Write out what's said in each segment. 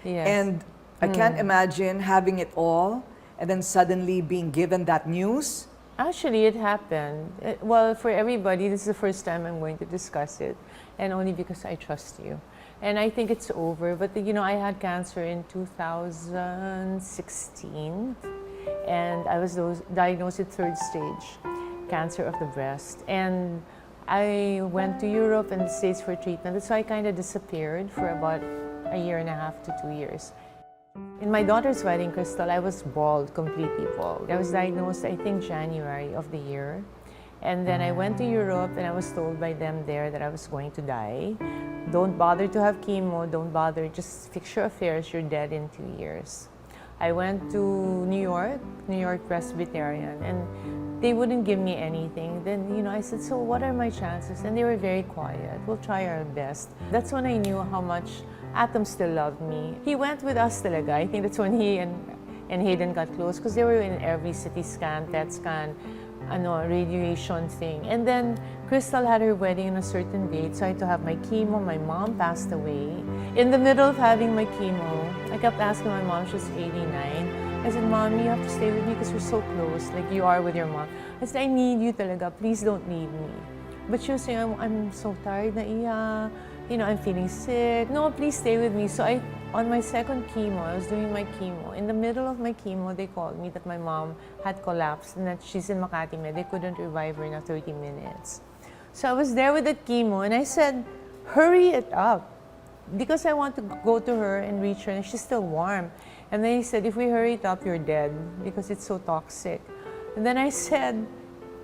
Yes. And I can't imagine having it all and then suddenly being given that news. Actually, it happened. Well, for everybody, this is the first time I'm going to discuss it, and only because I trust you. And I think it's over. But you know, I had cancer in 2016, and I was diagnosed with third stage cancer of the breast. And I went to Europe and the States for treatment. So I kind of disappeared for about a year and a half to 2 years. In my daughter's wedding, Crystal, I was bald, completely bald. I was diagnosed, I think, January of the year. And then I went to Europe and I was told by them there that I was going to die. Don't bother to have chemo, don't bother, just fix your affairs, you're dead in 2 years. I went to New York Presbyterian, and they wouldn't give me anything. Then, you know, I said, so what are my chances? And they were very quiet. We'll try our best. That's when I knew how much Atom still loved me. He went with us talaga. I think that's when he and Hayden got close, because they were in every CT scan, PET scan, radiation thing. And then Crystal had her wedding on a certain date, so I had to have my chemo. My mom passed away. In the middle of having my chemo, I kept asking my mom, she's 89. I said, Mom, you have to stay with me because we're so close, like you are with your mom. I said, I need you talaga, please don't leave me. But she was saying, I'm so tired, Naiya. You know, I'm feeling sick. No, please stay with me. So on my second chemo, I was doing my chemo. In the middle of my chemo, they called me that my mom had collapsed and that she's in Makati Med. They couldn't revive her in 30 minutes. So I was there with the chemo and I said, hurry it up. Because I want to go to her and reach her and she's still warm. And then he said, if we hurry it up, you're dead because it's so toxic. And then I said,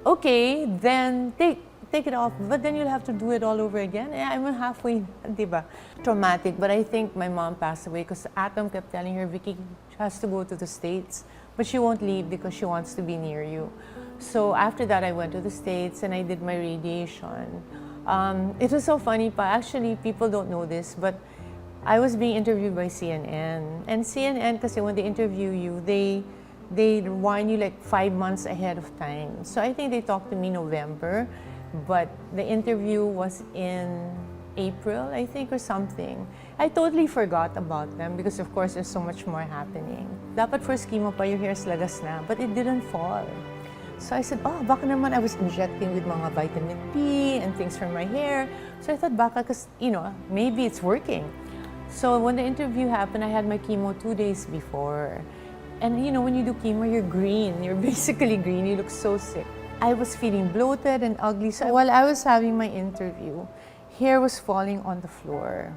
okay, then take it off, but then you'll have to do it all over again. I'm halfway, diba? Traumatic, but I think my mom passed away because Atom kept telling her, Vicky has to go to the States, but she won't leave because she wants to be near you. So after that, I went to the States and I did my radiation. It was so funny pa, actually, people don't know this, but I was being interviewed by CNN. And CNN, kasi when they interview you, they warn you like 5 months ahead of time. So I think they talked to me November, but the interview was in April, I think, or something. I totally forgot about them because, of course, there's so much more happening. Dapat first chemo pa, your hair's lagas na, but it didn't fall. So I said, oh, baka naman I was injecting with mga vitamin P and things for my hair. So I thought, baka, because, you know, maybe it's working. So when the interview happened, I had my chemo 2 days before. And, you know, when you do chemo, you're green. You're basically green. You look so sick. I was feeling bloated and ugly. So while I was having my interview, hair was falling on the floor.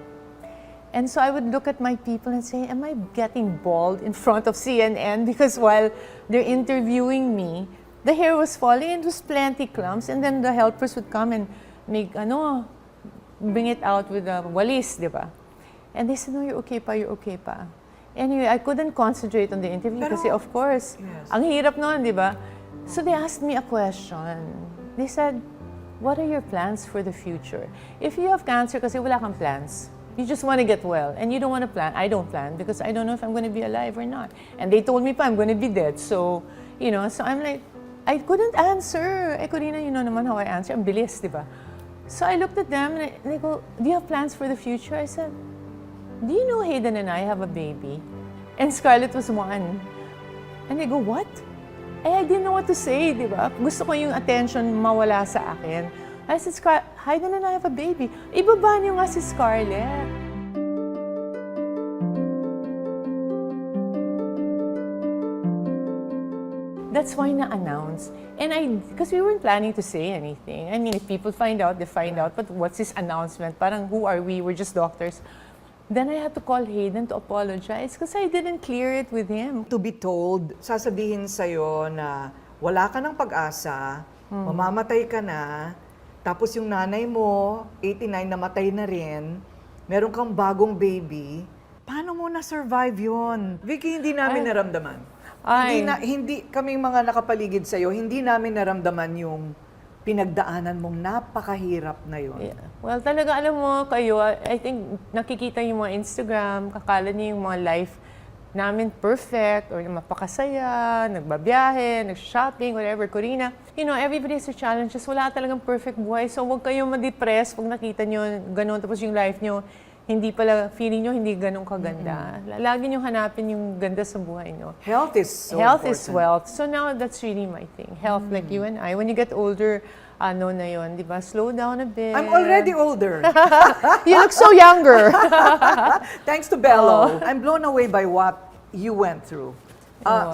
And so I would look at my people and say, am I getting bald in front of CNN? Because while they're interviewing me, the hair was falling and it was plenty clumps. And then the helpers would come and make, bring it out with a walis, di ba? And they said, no, you're okay pa, you're okay pa. Anyway, I couldn't concentrate on the interview kasi of course, yes, ang hirap noon, di ba? So they asked me a question. They said, what are your plans for the future? If you have cancer kasi wala kang plans, you just want to get well and you don't want to plan. I don't plan because I don't know if I'm going to be alive or not. And they told me pa I'm going to be dead. So, you know, so I'm like, I couldn't answer. Corina, you know naman how I answer. Ang bilis, di ba? So I looked at them and they go, do you have plans for the future? I said, do you know Hayden and I have a baby? And Scarlett was 1. And they go, what? I didn't know what to say, di ba? Gusto ko yung attention mawala sa akin. I said, Hayden and I have a baby. Ibaba niyo nga si Scarlett. That's why na-announce. And because we weren't planning to say anything. I mean, if people find out, they find out. But what's this announcement? Parang, who are we? We're just doctors. Then I had to call Hayden to apologize because I didn't clear it with him. To be told, sasabihin sa'yo na wala ka ng pag-asa, mamamatay ka na, tapos yung nanay mo, 89, namatay na rin, meron kang bagong baby, paano mo na-survive yun? Vicky, hindi namin naramdaman. Hindi kaming mga nakapaligid sa'yo, hindi namin naramdaman yung pinagdaanan mong napakahirap na yun. Yeah. Well, talaga alam mo kayo, I think nakikita yung mga Instagram, kakala niyo yung mga life namin perfect or mapakasaya, nagbabiyahe, nag-shopping, whatever, Corina. You know, everybody has their challenges. Wala talagang perfect buhay. So huwag kayong ma-depress pag nakita nyo ganun. Tapos yung life nyo, hindi pala, feeling nyo hindi ganun kaganda. Lagi nyo hanapin yung ganda sa buhay nyo. Health is so Health important. is wealth. So now, that's really my thing. Health, like you and I. When you get older, ano na yun, di ba? Slow down a bit. I'm already older. You look so younger. Thanks to Bello. I'm blown away by what you went through.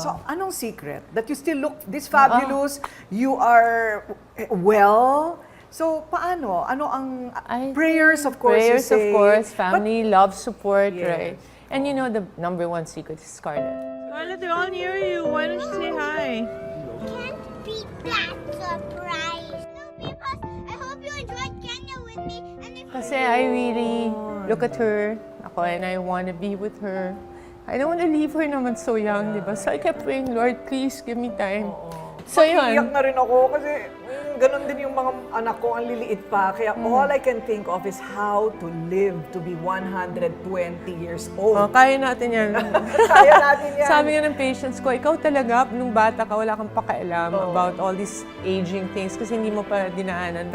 So, anong secret? That you still look this fabulous, you are well. So, paano? Ano ang prayers, of course, you Prayers, of say. course. But Family, love, support, Yes. right? And you know, the number one secret is Scarlett. Scarlett, they're all near you. Why don't you say hi? Can't beat that surprise. No, because I hope you enjoyed Kenya with me. And if Kasi I really look at her, ako, and I want to be with her. I don't want to leave her naman so young, di ba? So I kept praying, Lord, please give me time. So iyak yun. na rin ako kasi ganun din yung mga anak ko, ang liliit pa. Kaya all I can think of is how to live to be 120 years Oh, old. kaya natin yan. Kaya natin yan. Sabi nga ng patients ko, ikaw talaga, nung bata ka, wala kang pakialam about all these aging things kasi hindi mo pa dinaanan.